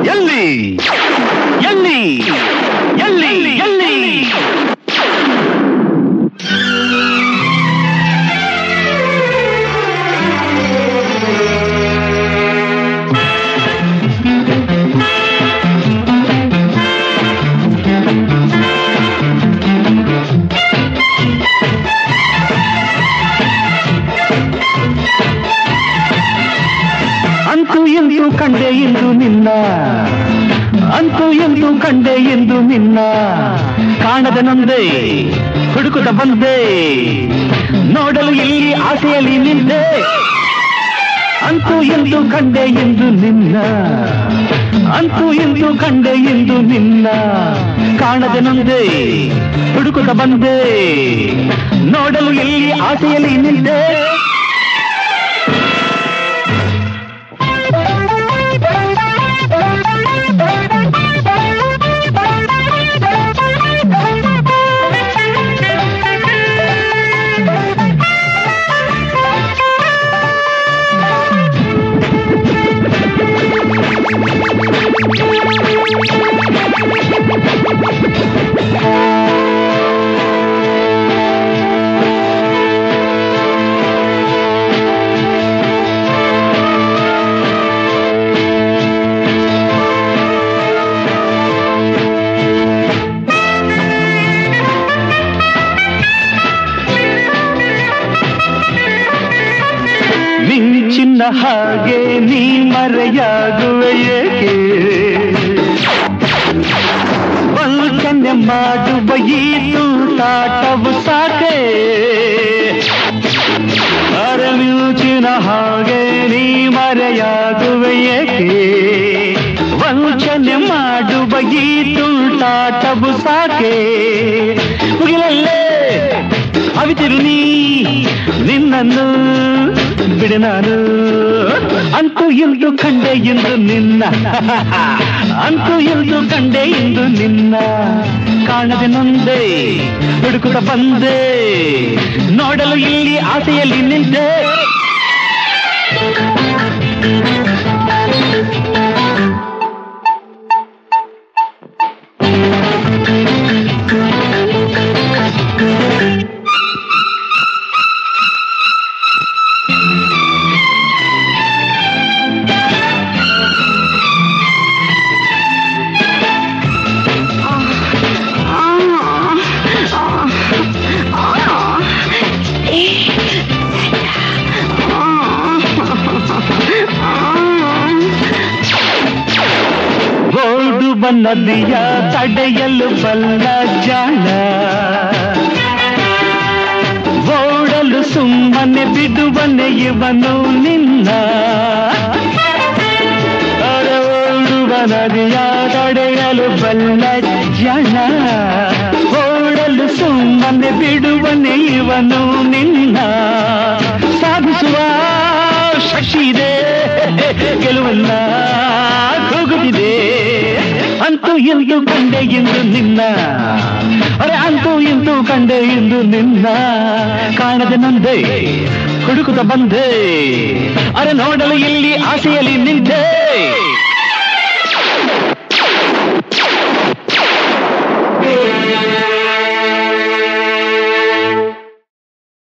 ಎಲ್ಲಿ ಎಲ್ಲಿ ಎಲ್ಲಿ ಎಲ್ಲಿ ಅಂತೂ ಎಂದು ಕಂಡೆ ಎಂದು ನಿನ್ನ ಅಂತೂ ಎಂದು ಕಂಡೆ ಎಂದು ನಿನ್ನ ಕಾಣದ ನೊಂದೆ ಹುಡುಕುತ್ತ ಬಂದೆ ನೋಡಲು ಇಲ್ಲಿ ಆಸೆಯಲ್ಲಿ ನಿಂದೆ ಅಂತೂ ಎಂದು ಕಂಡೆ ಎಂದು ನಿನ್ನ ಅಂತೂ ಎಂದು ಕಂಡೆ ಎಂದು ನಿನ್ನ ಕಾಣದ ನೊಂದೆ ಹುಡುಕುತ್ತ ಬಂದೆ ನೋಡಲು ಇಲ್ಲಿ ಆಸೆಯಲ್ಲಿ ನಿಂದೆ ಚಿನ್ನ ಹಾಗೆ ನೀ ಮರೆಯಾಗುವೆ ಏಕೆ ವಂಚನೆ ಮಾಡುವ ಈ ತೂಟಾಟವು ಸಾಕೆ ಅರಮಿಂಚಿನ ಹಾಗೆ ನೀ ಮರೆಯಾಗುವೆ ಏಕೆ ವಂಚನೆ ಮಾಡುವ ಈ ತೂಟಾಟವು ಸಾಕೆ ಮುಗಿಲಲ್ಲೇ ಅವಿತಿರು ನೀ ನಿನ್ನನ್ನು ಬಿಡ ನಾನು ಅಂತೂ ಎಂದು ಕಂಡೆ ಎಂದು ನಿನ್ನ ಅಂತೂ ಎಂದು ಕಂಡೆ ಎಂದು ನಿನ್ನ ಕಾಣದೆ ನೊಂದೆ ಹುಡುಕುತ್ತ ಬಂದೆ ನೋಡಲು ಇಲ್ಲಿ ಆಸೆಯಲ್ಲಿ ನಿಂತೆ ನದಿಯ ತಡೆಯಲು ಬಲ್ಲ ಜಾಣ ಓಡಲು ಸುಮ್ಮನೆ ಬಿಡುವನೆ ಇವನು ನಿನ್ನ ಓಡುವ ನದಿಯ ತಡೆಯಲು ಬಲ್ಲ ಜಾಣ ಓಡಲು ಸುಮ್ಮನೆ ಬಿಡುವನೆ ಇವನು ನಿನ್ನ ಸಾಧಿಸುವ ಶಕ್ತಿ ಇದೆ ಗೆಲುವನ್ನ ಕೂಗುತ್ತಿದೆ ಅಂತೂ ಎಂದು ಕಂಡೆ ಎಂದು ನಿನ್ನ ಅರೆ ಅಂತೂ ಎಂದು ಕಂಡೆ ಎಂದು ನಿನ್ನ ಕಾಣದೆ ನೊಂದೆ ಹುಡುಕುತ್ತ ಬಂದೆ ಅರೆ ನೋಡಲು ಇಲ್ಲಿ ಆಸೆಯಲ್ಲಿ ನಿಂತೆ